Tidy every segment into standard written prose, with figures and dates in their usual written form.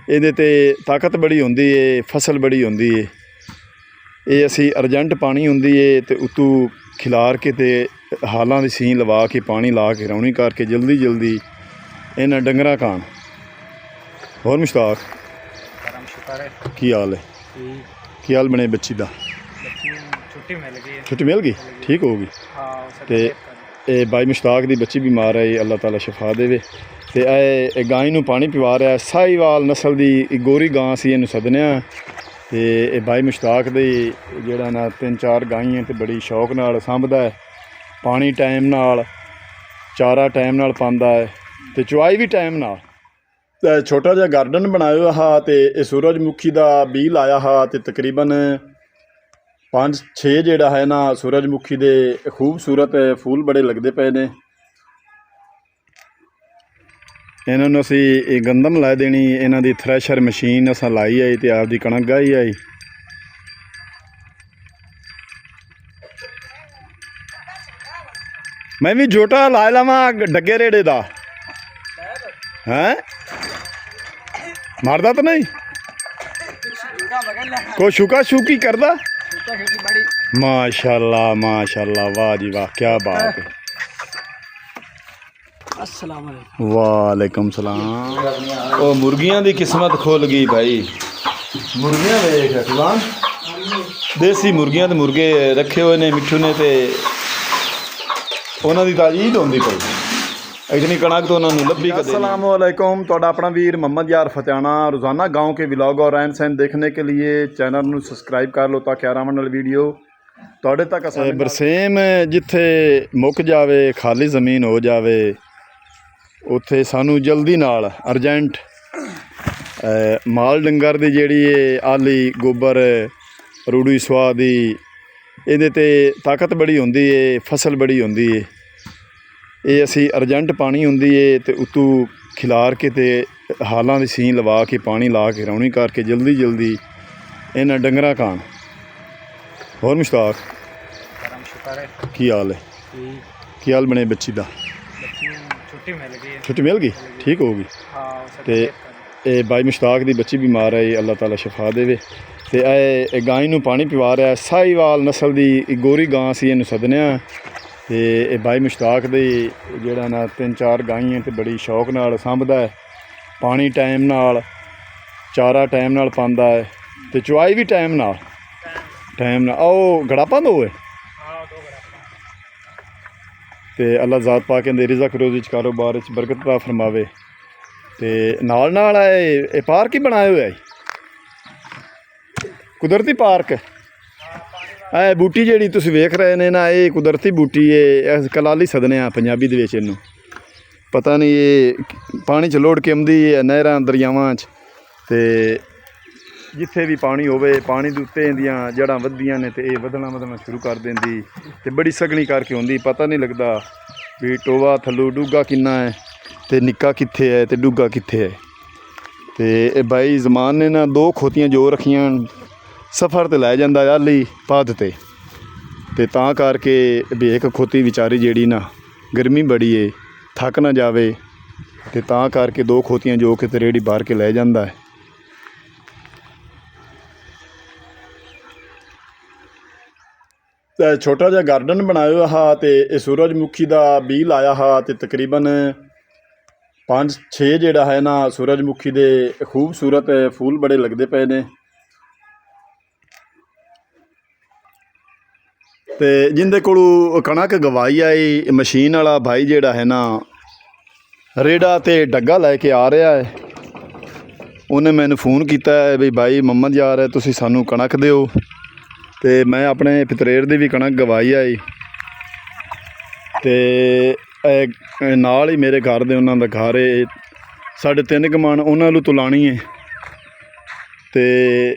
ਇਹਦੇ 'ਤੇ ਤਾਕਤ ਬੜੀ ਹੁੰਦੀ ਏ, ਫਸਲ ਬੜੀ ਹੁੰਦੀ ਏ। ਇਹ ਅਸੀਂ ਅਰਜੈਂਟ ਪਾਣੀ ਹੁੰਦੀ ਏ ਅਤੇ ਉੱਤੋਂ ਖਿਲਾਰ ਕੇ ਅਤੇ ਹਾਲਾਂ ਦੀ ਸੀਨ ਲਵਾ ਕੇ ਪਾਣੀ ਲਾ ਕੇ ਰੌਣੀ ਕਰਕੇ ਜਲਦੀ ਜਲਦੀ ਇਹਨਾਂ ਡੰਗਰਾਂ ਖਾਣ। ਹੋਰ ਮੁਸ਼ਤਾਕ ਕੀ ਹਾਲ ਹੈ? ਕੀ ਹਾਲ ਬਣੇ ਬੱਚੀ ਦਾ? ਛੁੱਟੀ ਮਿਲ ਗਈ, ਠੀਕ ਹੋ ਗਈ। ਅਤੇ ਇਹ ਬਾਈ ਮੁਸ਼ਤਾਕ ਦੀ ਬੱਚੀ ਬਿਮਾਰ ਹੈ, ਅੱਲਾਹ ਤਾਲਾ ਸ਼ਫਾ ਦੇਵੇ। ਅਤੇ ਇਹ ਗਾਂ ਨੂੰ ਪਾਣੀ ਪਿਵਾ ਰਿਹਾ, ਸਾਹੀਵਾਲ ਨਸਲ ਦੀ ਗੋਰੀ ਗਾਂ ਸੀ, ਇਹਨੂੰ ਸੱਦਣਿਆ। ਅਤੇ ਇਹ ਬਾਈ ਮੁਸ਼ਤਾਕ ਦੀ ਜਿਹੜਾ ਨਾ 3-4 ਗਾਈਆਂ ਅਤੇ ਬੜੀ ਸ਼ੌਕ ਨਾਲ ਸਾਂਭਦਾ ਹੈ। ਪਾਣੀ ਟਾਈਮ ਨਾਲ, ਚਾਰਾ ਟਾਈਮ ਨਾਲ ਪਾਉਂਦਾ ਹੈ ਅਤੇ ਚੁਆਈ ਵੀ ਟਾਈਮ ਨਾਲ। ਅਤੇ ਛੋਟਾ ਜਿਹਾ ਗਾਰਡਨ ਬਣਾਇਆ ਹਾਂ ਅਤੇ ਇਹ ਸੂਰਜਮੁਖੀ ਦਾ ਬੀਜ ਲਾਇਆ ਹਾਂ ਅਤੇ ਤਕਰੀਬਨ 5-6 ਜਿਹੜਾ ਹੈ ਨਾ ਸੂਰਜਮੁਖੀ ਦੇ ਖੂਬਸੂਰਤ ਫੁੱਲ ਬੜੇ ਲੱਗਦੇ ਪਏ ਨੇ। ਇਹਨਾਂ ਨੂੰ ਅਸੀਂ ਇਹ ਗੰਦਮ ਲਾ ਦੇਣੀ, ਇਹਨਾਂ ਦੀ ਥ੍ਰੈਸ਼ਰ ਮਸ਼ੀਨ ਅਸਾਂ ਲਾਈ ਆਈ ਅਤੇ ਆਪਦੀ ਕਣਕ ਗਾਈ ਆਈ। ਮੈਂ ਵੀ ਜੋਟਾ ਲਾ ਲਵਾਂ ਡੱਗੇ ਰੇੜੇ ਦਾ, ਹੈਂ ਮਾਰਦਾ ਤਾਂ ਨਹੀਂ ਕੋਈ ਸ਼ੁਕਾ ਸ਼ੁਕੀ ਕਰਦਾ? ਮਾਸ਼ਾਅੱਲਾ ਮਾਸ਼ਾਅੱਲਾ, ਵਾਹ ਜੀ ਵਾਹ, ਕਿਆ ਬਾਤ ਹੈ। ਵਾਲੇਕੁਮ ਸਲਾਮ। ਉਹ ਮੁਰਗੀਆਂ ਦੀ ਕਿਸਮਤ ਖੁੱਲ ਗਈ ਭਾਈ, ਮੁਰਗੀਆਂ ਵੇਖ ਫਲਾਨ ਦੇਸੀ ਮੁਰਗੀਆਂ ਤੇ ਮੁਰਗੇ ਰੱਖੇ ਹੋਏ ਨੇ ਮਿੱਠੂ ਨੇ, ਤੇ ਉਹਨਾਂ ਦੀ ਤਾਜੀਦ ਹੁੰਦੀ ਪਈ ਇਤਨੀ ਕਣਕ ਤੋਂ ਉਹਨਾਂ ਨੂੰ ਲੱਭੀ ਕਦੇ। अस्सलाम वालेकुम, ਤੁਹਾਡਾ ਆਪਣਾ ਵੀਰ मोहम्मद यार फतेहाना। रोज़ाना गाँव के व्लॉग और रहन सहन देखने के लिए चैनल ਨੂੰ ਸਬਸਕ੍ਰਾਈਬ ਕਰ ਲਓ ਤਾਂ ਕਿ ਆਰਾਮ ਨਾਲ ਵੀਡੀਓ ਤੁਹਾਡੇ ਤੱਕ। ਬਰਸੇਮ ਜਿੱਥੇ ਮੁੱਕ ਜਾਵੇ, ਖਾਲੀ ਜ਼ਮੀਨ ਹੋ ਜਾਵੇ, ਉੱਥੇ ਸਾਨੂੰ ਜਲਦੀ ਨਾਲ ਅਰਜੈਂਟ ਮਾਲ ਡੰਗਰ ਦੀ ਜਿਹੜੀ ਇਹ ਆਲੀ ਗੋਬਰ ਰੂੜੀ ਸੁਆਹ ਦੀ, ਇਹਦੇ 'ਤੇ ਤਾਕਤ ਬੜੀ ਹੁੰਦੀ ਏ, ਫਸਲ ਬੜੀ ਹੁੰਦੀ ਏ। ਇਹ ਅਸੀਂ ਅਰਜੈਂਟ ਪਾਣੀ ਹੁੰਦੀ ਏ ਅਤੇ ਉੱਤੋਂ ਖਿਲਾਰ ਕੇ ਅਤੇ ਹਾਲਾਂ ਦੀ ਸੀਨ ਲਵਾ ਕੇ ਪਾਣੀ ਲਾ ਕੇ ਰੌਣੀ ਕਰਕੇ ਜਲਦੀ ਜਲਦੀ ਇਹਨਾਂ ਡੰਗਰਾਂ ਖਾਣ। ਹੋਰ ਮੁਸ਼ਤਾਕ ਕੀ ਹਾਲ ਹੈ? ਕੀ ਹਾਲ ਬਣੇ ਬੱਚੀ ਦਾ? ਛੁੱਟੀ ਮਿਲ ਗਈ, ਠੀਕ ਹੋ ਗਈ। ਅਤੇ ਇਹ ਬਾਈ ਮੁਸ਼ਤਾਕ ਦੀ ਬੱਚੀ ਬਿਮਾਰ ਹੈ, ਅੱਲਾਹ ਤਾਲਾ ਸ਼ਫਾ ਦੇਵੇ। ਅਤੇ ਇਹ ਗਾਂ ਨੂੰ ਪਾਣੀ ਪਿਵਾ ਰਿਹਾ, ਸਾਹੀਵਾਲ ਨਸਲ ਦੀ ਗੋਰੀ ਗਾਂ ਸੀ, ਇਹਨੂੰ ਸੱਦਣਿਆ। ਅਤੇ ਇਹ ਬਾਈ ਮੁਸ਼ਤਾਕ ਦੀ ਜਿਹੜਾ ਨਾ 3-4 ਗਾਈਆਂ ਅਤੇ ਬੜੀ ਸ਼ੌਕ ਨਾਲ ਸਾਂਭਦਾ ਹੈ। ਪਾਣੀ ਟਾਈਮ ਨਾਲ, ਚਾਰਾ ਟਾਈਮ ਨਾਲ ਪਾਉਂਦਾ ਹੈ ਅਤੇ ਚੁਆਈ ਵੀ ਟਾਈਮ ਨਾਲ ਉਹ ਗੜਾਪਾਂ ਦੋ ਹੈ। ਅਤੇ ਅੱਲਾਹ ਜ਼ਾਤ ਪਾ ਕੇ ਦੇ ਰਿਜ਼ਕ ਰੋਜ਼ੀ 'ਚ ਕਾਰੋਬਾਰ 'ਚ ਬਰਕਤ ਅਤਾ ਫਰਮਾਵੇ। ਅਤੇ ਨਾਲ ਇਹ ਪਾਰਕ ਹੀ ਬਣਾਇਆ ਹੋਇਆ ਹੈ, ਕੁਦਰਤੀ ਪਾਰਕ। ਇਹ ਬੂਟੀ ਜਿਹੜੀ ਤੁਸੀਂ ਵੇਖ ਰਹੇ ਨੇ ਨਾ, ਇਹ ਕੁਦਰਤੀ ਬੂਟੀ ਹੈ। ਇਹ ਕਲਾਲੀ ਸਦਨੇ ਆ ਪੰਜਾਬੀ ਦੇ ਵਿੱਚ ਇਹਨੂੰ, ਪਤਾ ਨਹੀਂ ਇਹ ਪਾਣੀ 'ਚ ਲੋੜ ਕੇ ਆਉਂਦੀ ਹੈ ਨਹਿਰਾਂ ਦਰਿਆਵਾਂ 'ਚ, ਅਤੇ ਜਿੱਥੇ ਵੀ ਪਾਣੀ ਹੋਵੇ, ਪਾਣੀ ਦੇ ਉੱਤੇ ਇਹਦੀਆਂ ਜੜ੍ਹਾਂ ਵੱਧਦੀਆਂ ਨੇ ਅਤੇ ਇਹ ਵਧਣਾ ਸ਼ੁਰੂ ਕਰ ਦਿੰਦੀ ਅਤੇ ਬੜੀ ਸਘਣੀ ਕਰਕੇ ਹੁੰਦੀ। ਪਤਾ ਨਹੀਂ ਲੱਗਦਾ ਵੀ ਟੋਆ ਥੱਲੋਂ ਡੂੰਘਾ ਕਿੰਨਾ ਹੈ ਅਤੇ ਨਿੱਕਾ ਕਿੱਥੇ ਹੈ ਅਤੇ ਡੂੰਘਾ ਕਿੱਥੇ ਹੈ। ਅਤੇ ਇਹ ਬਾਈ ਜ਼ਮਾਨ ਨੇ ਨਾ 2 ਖੋਤੀਆਂ ਜੋ ਰੱਖੀਆਂ, ਸਫ਼ਰ 'ਤੇ ਲੈ ਜਾਂਦਾ ਆਲੀ ਪੱਧ 'ਤੇ, ਅਤੇ ਤਾਂ ਕਰਕੇ ਵੀ ਇੱਕ ਖੋਤੀ ਵਿਚਾਰੀ ਜਿਹੜੀ ਨਾ ਗਰਮੀ ਬੜੀ ਏ, ਥੱਕ ਨਾ ਜਾਵੇ, ਅਤੇ ਤਾਂ ਕਰਕੇ 2 ਖੋਤੀਆਂ ਜੋ ਕਿ ਰੇਹੜੀ ਬਾਹਰ ਕੇ ਲੈ ਜਾਂਦਾ ਹੈ। ਅਤੇ ਛੋਟਾ ਜਿਹਾ ਗਾਰਡਨ ਬਣਾਇਆ ਹਾਂ ਅਤੇ ਇਹ ਸੂਰਜਮੁਖੀ ਦਾ ਬੀਜ ਲਾਇਆ ਹਾਂ ਅਤੇ ਤਕਰੀਬਨ 5-6 ਜਿਹੜਾ ਹੈ ਨਾ ਸੂਰਜਮੁਖੀ ਦੇ ਖੂਬਸੂਰਤ ਫੁੱਲ ਬੜੇ ਲੱਗਦੇ ਪਏ ਨੇ। ਅਤੇ ਜਿਹਦੇ ਕੋਲੋਂ ਕਣਕ ਗਵਾਈ ਆਈ, ਮਸ਼ੀਨ ਵਾਲਾ ਭਾਈ ਜਿਹੜਾ ਹੈ ਨਾ ਰੇੜਾ ਅਤੇ ਡੱਗਾ ਲੈ ਕੇ ਆ ਰਿਹਾ ਹੈ, ਉਹਨੇ ਮੈਨੂੰ ਫੋਨ ਕੀਤਾ ਹੈ ਵੀ ਬਾਈ ਮੁਹੰਮਦ ਯਾਰ ਤੁਸੀਂ ਸਾਨੂੰ ਕਣਕ ਦਿਓ। ਅਤੇ ਮੈਂ ਆਪਣੇ ਪਤਰੇਰ ਦੀ ਵੀ ਕਣਕ ਗਵਾਈ ਆਈ, ਅਤੇ ਨਾਲ ਹੀ ਮੇਰੇ ਘਰ ਦੇ ਉਹਨਾਂ ਦਾ ਘਰ ਹੈ 3.5 ਮਣ, ਉਹਨਾਂ ਨੂੰ ਤੁਲਾਣੀ ਹੈ। ਅਤੇ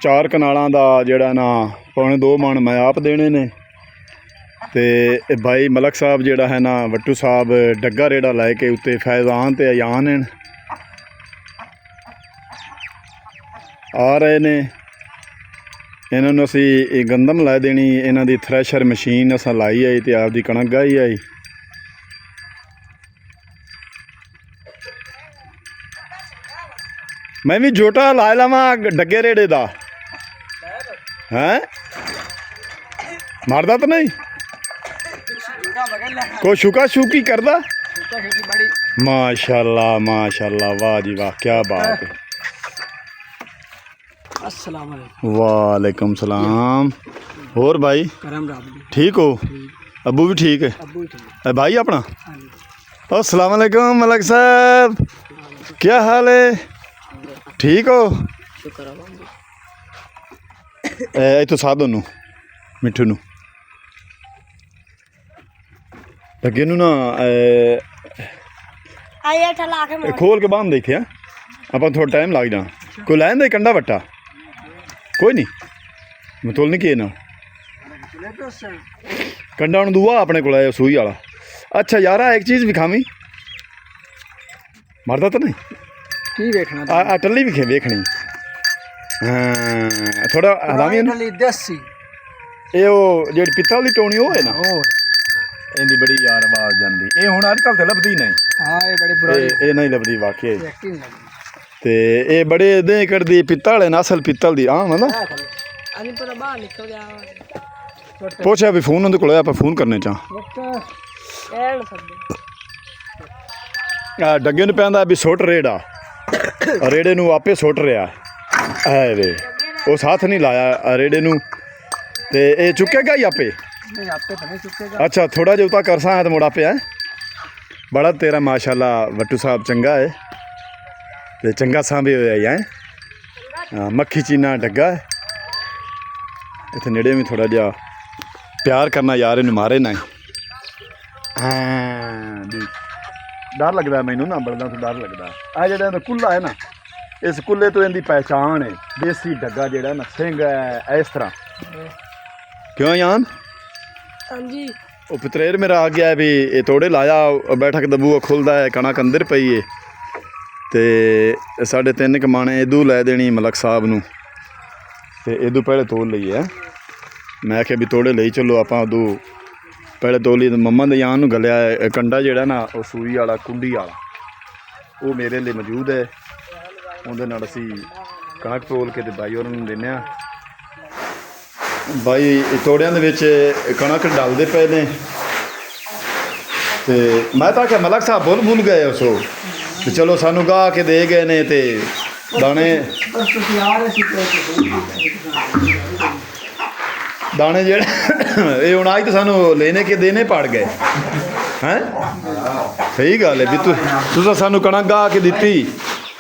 4 ਕਨਾਲਾਂ ਦਾ ਜਿਹੜਾ ਨਾ 2.25 ਮਣ ਮੈਂ ਆਪ ਦੇਣੇ ਨੇ। ਅਤੇ ਇਹ ਬਾਈ ਮਲਕ ਸਾਹਿਬ ਜਿਹੜਾ ਹੈ ਨਾ ਵੱਟੂ ਸਾਹਿਬ ਡੱਗਾ ਰੇੜਾ ਲੈ ਕੇ ਉੱਤੇ ਫੈਜ਼ਾਨ ਅਤੇ ਅਯਾਨ ਹਨ ਆ ਰਹੇ ਨੇ। ਇਹਨਾਂ ਨੂੰ ਅਸੀਂ ਇਹ ਗੰਦਮ ਲਾ ਦੇਣੀ, ਇਹਨਾਂ ਦੀ ਥ੍ਰੈਸ਼ਰ ਮਸ਼ੀਨ ਅਸਾਂ ਲਾਈ ਆਈ ਅਤੇ ਆਪਦੀ ਕਣਕ ਗਾਈ ਆਈ। ਮੈਂ ਵੀ ਜੋਟਾ ਲਾ ਲਵਾਂ ਡੱਗੇ ਰੇੜੇ ਦਾ ਹੈ ਮਾਰਦਾ ਤਾਂ ਨਹੀਂ ਕੋਈ ਸ਼ੁਕਾ ਸ਼ੁਕੀ ਕਰਦਾ माशाल्लाह वाह जी वाह क्या बात है अस्सलाम वालेकुम वालेकुम सलाम और भाई करम राब ठीक हो अबू भी ठीक है अबू ठीक भाई अपना अस्सलाम वालेकुम मलक साहब क्या हाल है ठीक हो शुक्र इतो साध नू मिठू नू ਅੱਗੇ ਨੂੰ ਨਾ ਆਇਆ ਠਲਾ ਕੇ ਇਹ ਖੋਲ ਕੇ ਬੰਨ ਦੇਖਿਆ ਆਪਾਂ ਥੋੜਾ ਟਾਈਮ ਲੱਗ ਜਾਣਾ ਕੋਈ ਲੈਣ ਦੇ ਕੰਡਾ ਵੱਟਾ ਕੋਈ ਨਹੀਂ ਮਤੋਲ ਨਹੀਂ ਕੀ ਨਾ ਕੰਡਾ ਹੁਣ ਦੂਆ ਆਪਣੇ ਕੋਲ ਆਇਆ ਸੂਈ ਵਾਲਾ ਅੱਛਾ ਯਾਰਾ ਇੱਕ ਚੀਜ਼ ਵਿਖਾਵੀਂ ਮਰਦਾ ਤਾਂ ਨਹੀਂ ਕੀ ਵੇਖਣਾ ਆ ਟੱਲੀ ਵੀ ਵੇਖਣੀ ਹਾਂ ਥੋੜਾ ਹਲਾਵੀਂ ਟੱਲੀ ਦੇਸੀ ਇਹ ਉਹ ਜਿਹੜੀ ਪਿੱਤਲ ਦੀ ਟੋਣੀ ਉਹ ਹੈ ਨਾ ਉਹ ਇਹਦੀ ਬੜੀ ਯਾਰ ਆਵਾਜ਼ ਜਾਂਦੀ ਇਹ ਹੁਣ ਅੱਜ ਕੱਲ੍ਹ ਤੇ ਲੱਭਦੀ ਨਹੀਂ ਹਾਂ ਇਹ ਬੜੀ ਪੁਰਾਣੀ ਇਹ ਨਹੀਂ ਲੱਭਦੀ ਵਾਕਿਆ ਹੀ। ਐਕਟਿਵ ਲੱਗੀ ਤੇ ਇਹ ਬੜੇ ਦੇ ਕਰਦੀ ਪਿੱਤਲ ਹੈ ਨਸਲ ਪਿੱਤਲ ਦੀ ਹਾਂ ਨਾ ਅਸੀਂ ਪਰ ਬਾਹਰ ਨਿਕਲ ਗਿਆ ਪੁੱਛਿਆ ਵੀ ਫੋਨ ਉਹਦੇ ਕੋਲ ਆਪਾਂ ਫੋਨ ਕਰਨੇ ਚਾਹ ਐਨ ਸਕਦੇ ਆ ਡੱਗੇ ਨੂੰ ਪੈਂਦਾ ਵੀ ਸੁੱਟ ਰੇੜਾ ਰੇੜੇ ਨੂੰ ਆਪੇ ਸੁੱਟ ਰਿਹਾ ਐ ਵੇ ਉਹ ਸਾਥ ਨਹੀਂ ਲਾਇਆ ਰੇੜੇ ਨੂੰ ਤੇ ਇਹ ਚੁੱਕੇਗਾ ਹੀ ਆਪੇ ਨਹੀਂ ਆਪੇ ਤਾਂ ਨਹੀਂ ਚੁੱਕੇਗਾ ਅੱਛਾ ਥੋੜਾ ਜਿਹਾ ਉਤਾ ਕਰਸਾਂ ਹੈ ਤੇ ਮੁੜਾ ਪਿਆ ਬੜਾ ਤੇਰਾ ਮਾਸ਼ਾਅੱਲਾ ਵੱਟੂ ਸਾਹਿਬ ਚੰਗਾ ਹੈ ਤੇ ਚੰਗਾ ਸਾਂਭੇ ਹੋਇਆ ਹੈ ਹਾਂ ਮੱਖੀ ਚੀਨਾ ਡੱਗਾ ਹੈ ਇੱਥੇ ਨੇੜੇ ਵੀ ਥੋੜਾ ਜਿਹਾ ਪਿਆਰ ਕਰਨਾ ਯਾਰ ਇਹਨੂੰ ਮਾਰੇ ਨਾ ਹਾਂ ਵੀ ਡਰ ਲੱਗਦਾ ਮੈਨੂੰ ਨਾ ਬੜਦਾ ਤੋਂ ਡਰ ਲੱਗਦਾ ਆ ਜਿਹੜਾ ਇਹਦਾ ਕੁੱਲਾ ਹੈ ਨਾ ਇਸ ਕੁੱਲੇ ਤੋਂ ਇਹਦੀ ਪਹਿਚਾਣ ਹੈ ਦੇਸੀ ਡੱਗਾ ਜਿਹੜਾ ਨਾ ਸਿੰਘ ਹੈ ਇਸ ਤਰ੍ਹਾਂ ਕਿਉਂ ਯਾਨ ਹਾਂਜੀ ਉਹ ਪਤਰੇਰ ਮੇਰਾ ਆ ਗਿਆ ਵੀ ਇਹ ਤੋੜੇ ਲਾਇਆ ਬੈਠਕ ਦਬੂਆ ਖੁੱਲਦਾ ਹੈ ਕਣਕ ਅੰਦਰ ਪਈ ਏ ਤੇ ਸਾਡੇ 3 ਕਮਾਣੇ ਇਦੂ ਲੈ ਦੇਣੀ ਮਲਕ ਸਾਹਿਬ ਨੂੰ ਤੇ ਇਦੂ ਪਹਿਲੇ ਤੋੜ ਲਈ ਹੈ ਮੈਂ ਕਿਹਾ ਵੀ ਤੋੜੇ ਲਈ ਚੱਲੋ ਆਪਾਂ ਉਦੋਂ ਪਹਿਲੇ ਤੋੜ ਲਈ ਮੰਮਾ ਦੇ ਜਾਨ ਨੂੰ ਗਲਿਆ ਕੰਡਾ ਜਿਹੜਾ ਨਾ ਉਹ ਸੂਈ ਵਾਲਾ ਕੁੰਡੀ ਵਾਲਾ ਉਹ ਮੇਰੇ ਲਈ ਮੌਜੂਦ ਹੈ ਉਹਦੇ ਨਾਲ ਅਸੀਂ ਕਣਕ ਤੋਲ ਕੇ ਤੇ ਬਾਈ ਉਹਨਾਂ ਨੂੰ ਦਿੰਦੇ ਹਾਂ ਬਾਈ ਤੋੜਿਆਂ ਦੇ ਵਿੱਚ ਕਣਕ ਡਲਦੇ ਪਏ ਨੇ ਤੇ ਮੈਂ ਤਾਂ ਕਿ ਮਲਕ ਸਾਹਿਬ ਭੁੱਲ ਗਏ ਉਸੋ ਤੇ ਚਲੋ ਸਾਨੂੰ ਗਾਹ ਕੇ ਦੇ ਗਏ ਨੇ ਤੇ ਦਾਣੇ ਦਾਣੇ ਜਿਹੜੇ ਇਹ ਹੁਣ ਅੱਜ ਤਾਂ ਸਾਨੂੰ ਲੈਣੇ ਕੇ ਦੇਣੇ ਪੜ ਗਏ ਹੈਂ ਸਹੀ ਗੱਲ ਹੈ ਵੀ ਤੁਸੀਂ ਸਾਨੂੰ ਕਣਕ ਗਾਹ ਕੇ ਦਿੱਤੀ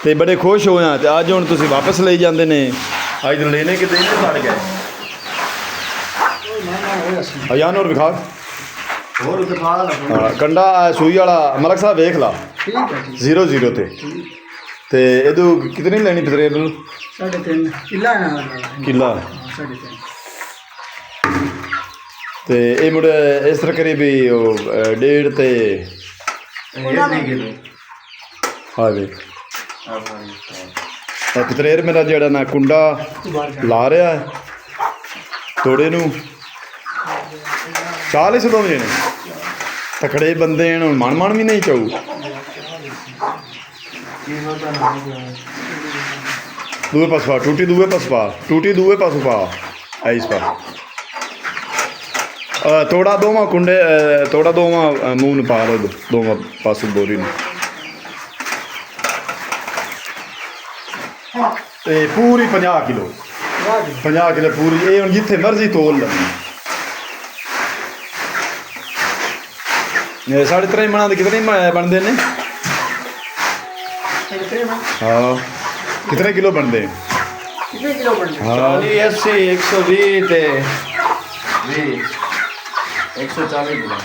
ਤੇ ਬੜੇ ਖੁਸ਼ ਹੋਇਆ ਤੇ ਅੱਜ ਹੁਣ ਤੁਸੀਂ ਵਾਪਸ ਲਈ ਜਾਂਦੇ ਨੇ ਅੱਜ ਲੈਣੇ ਕੇ ਦੇਣੇ ਪੜ ਗਏ ਅਯਾਨ ਹੋਰ ਵਿਖਾ ਹੋਰ ਦਿਖਾ ਲਾ ਕੰਡਾ ਸੂਈ ਵਾਲਾ ਮਲਕ ਸਾਹਿਬ ਵੇਖ ਲਾ ਠੀਕ ਹੈ ਜੀ 0-0 ਤੇ ਇਹਦੂ ਕਿਤਨੀ ਲੈਣੀ ਪਤਰੇ ਨੂੰ 3.5 ਕਿੱਲਾ ਨਾ ਕਿੱਲਾ 3.5 ਤੇ ਇਹ ਮੁੰਡੇ ਇਸ ਤਰ੍ਹਾਂ ਕਰੀ ਵੀ ਉਹ 1.5 ਤੇ 1 ਕਿਲੋ ਹਾਂ ਵੇ ਪਤਰੇਰ ਮੇਰਾ ਜਿਹੜਾ ਨਾ ਕੁੰਡਾ ਲਾ ਰਿਹਾ ਤੋੜੇ ਨੂੰ 40 ਦੋਵੇਂ ਨੇ ਤਕੜੇ ਬੰਦੇ ਨੇ ਮਨ ਵੀ ਨਹੀਂ ਚਾਹੂ ਦੂਏ ਪਾਸ ਪਾ ਟੂਟੀ ਦੂਏ ਪਾਸ ਪਾ ਟੂਟੀ ਦੂਏ ਪਾਸੋਂ ਪਾ ਆਈਸ ਪਾ ਤੋੜਾ ਦੋਵਾਂ ਕੁੰਡੇ ਤੋੜਾ ਦੋਵਾਂ ਮੂੰਹ ਨੂੰ ਪਾ ਲਓ ਦੋਵਾਂ ਪਾਸੋਂ ਬੋਰੀ ਨੂੰ ਤੇ ਪੂਰੀ 50 ਕਿਲੋ 50 ਕਿਲੋ ਪੂਰੀ ਇਹ ਹੁਣ ਜਿੱਥੇ ਮਰਜ਼ੀ ਤੋਲ ਲਓ ਇਹ 3.5 ਮਣਾਂ ਦੇ ਕਿਤਨੇ ਬਣਦੇ ਨੇ ਹਾਂ ਕਿਤਨੇ ਕਿਲੋ ਬਣਦੇ ਕਿੰਨੇ ਕਿਲੋ ਬਣਦੇ ਹਾਂ 40 80 120 ਤੇ 20 140 ਕਿਲੋ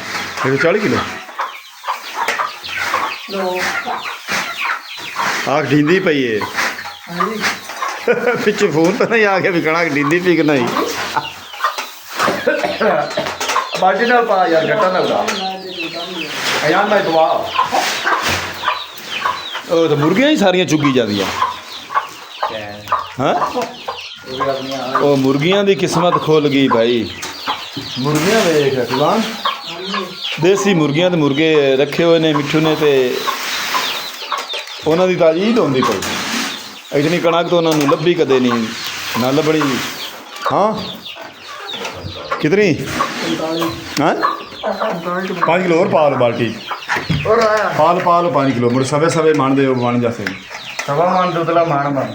140 ਕਿਲੋ ਲੋ ਆਖ ਢੀਂਦੀ ਪਈ ਏ ਹਾਂਜੀ ਪਿੱਛੇ ਫੋਨ ਤਾਂ ਨਹੀਂ ਆ ਗਿਆ ਵੀ ਕਣਕ ਢੀਂਦੀ ਪਈ ਕਿ ਨਹੀਂ ਬਾਜੀ ਨਾਲ ਪਾ ਯਾਰ ਗੱਟਾ ਨਾਲ ਦਾ ਅਯਾਨ ਭਾਈ ਦਵਾ ਉਹ ਤਾਂ ਮੁਰਗੀਆਂ ਹੀ ਸਾਰੀਆਂ ਚੁੱਗੀ ਜਾਂਦੀਆਂ ਹਾਂ ਉਹ ਮੁਰਗੀਆਂ ਦੀ ਕਿਸਮਤ ਖੁੱਲ ਗਈ ਭਾਈ ਮੁਰਗੀਆਂ ਵੇਖ ਰਖਵਾਨ ਦੇਸੀ ਮੁਰਗੀਆਂ ਤੇ ਮੁਰਗੇ ਰੱਖੇ ਹੋਏ ਨੇ ਮਿੱਠੂ ਨੇ ਤੇ ਉਹਨਾਂ ਦੀ ਤਾਜ਼ੀ ਹੁੰਦੀ ਪਈ ਇਤਨੀ ਕਣਕ ਤਾਂ ਉਹਨਾਂ ਨੂੰ ਲੱਭੀ ਕਦੇ ਨਹੀਂ ਨਾ ਲੱਭਣੀ। ਹਾਂ ਕਿਤਨੀ ਹਾਂ 5 ਕਿਲੋ ਹੋਰ ਪਾ ਲਓ ਬਾਲਟੀ और आया ਪਾ ਲਓ 5 ਕਿਲੋ ਮੁੜ ਸਵੇ ਸਵੇ ਮੰਨ ਦਿਓ ਬਣ ਜਾਸੇ। सवा मान दुधला मान बन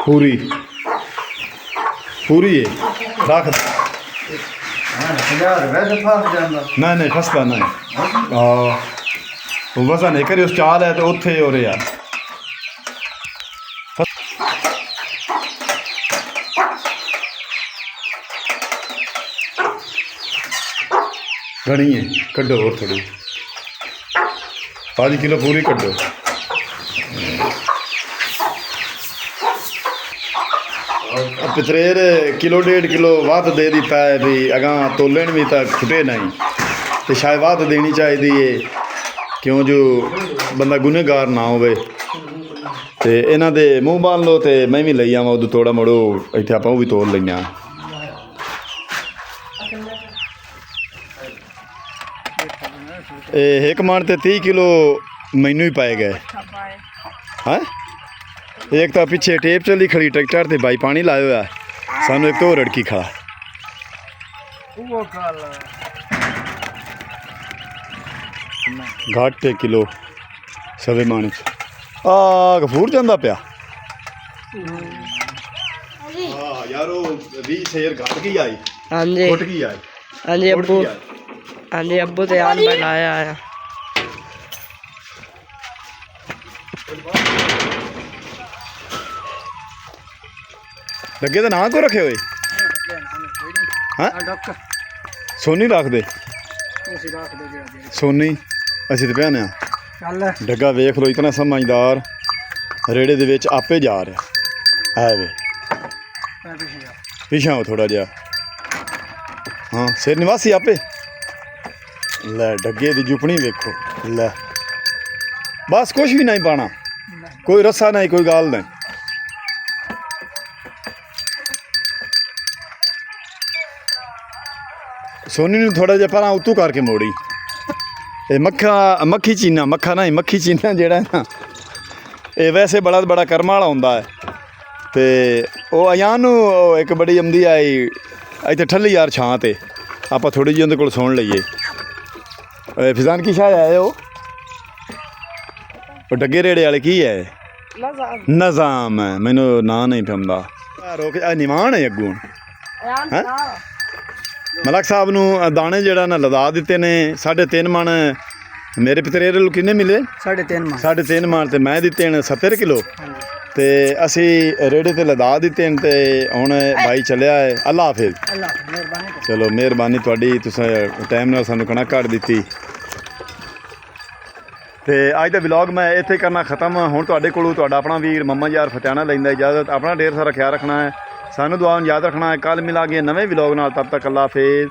ਪੂਰੀ ਪੂਰੀ ਹੈ ਰੱਖ ਦੇ। हां 50 रुपए तो फस जांदा ਨਹੀਂ ਨਹੀਂ ਫਸਦਾ ਨਹੀਂ। ਉਹ ਵਜ਼ਾ ਨਹੀਂ ਕਰੀ ਉਸ ਚਾਲ ਹੈ ਤੇ ਉੱਥੇ ਹੋ ਰਿਹਾ। घनी है कड्डो और थोड़ी 5 किलो पूरी कड्डो। पितरेर किलो 1.5 किलो वध दे दिता है भी अगां तोलन भी तक खुटे नहीं तो शायद वध देनी चाहिए क्यों जो बंदा गुनहगार ना होवे। तो इन्हां दे मूँह बांध लो तो मैं भी लई आवां उदू थोड़ा मोड़ो इत्थे आपां भी तोल लईआं। एक मन ते 30 किलो मैनू ही पाए गए हैं। एक तो पिछे टेप चली खड़ी ट्रैक्टर ते भाई पानी लाया हुआ सानू एक तो रड़की खड़ा घाट किलो सवे मान गफूर जांदा पिया। यारो 20 शेर घट की आई हाँ जी घुट की आई हाँ जी अब्बू हाँ जी अब्बू तो याद बनाया है। लगे तो ना को रखे हुए सोनी रख दे सोनी असी तो भैन डग्गा वेख लो इतना समझदार रेड़े दे विच आपे जा रहा है वे पिछा हो थोड़ा जहा। हाँ सिर निवासी आपे ले डगे दी जुपनी वेखो ले बस कुछ भी नहीं पाना कोई रस्सा नहीं कोई गाल नहीं। सोनी ने थोड़ा जिहा परां उतू करके मोड़ी ये मक्खी चीना मक्खा नहीं मक्खी चीना जेड़ा है ना ये वैसे बड़ा बड़ा कर्मा वाला होंदा है। तो अयान एक बड़ी आमदी आई इत्थे ठल्ली यार छां ते आपां थोड़ी जी उहदे कोल सुन लईए। फिजान की शायद आए वो डगे रेड़े वाले की है नज़ाम है मैनू ना नहीं पौंदा रोक निवान है अगू हैं मलक साहब नू दाने जेड़ा ना लदा दिते ने 3.5 मन मेरे पितरेरे नू किन्ने मिले 3.5 मन ते मैं दिते ने 70 किलो ते असी रेड़े ते लदा दिते ने ते हुण भाई चलिया है। अल्लाह हाफिज़ चलो मेहरबानी तुहाडी तुसां टाइम नाल सानू कणक काट दित्ती। तो अज का व्लॉग मैं इत्थे करना खत्म। हुण तुहाडे कोलों तुहाडा अपना वीर मम्मा यार फतियाना लैंदा इजाजत। अपना ढेर सारा ख्याल रखना है सानू दुआ याद रखना है। कल मिलांगे नवे व्लॉग नाल तब तक अल्लाह हाफिज़।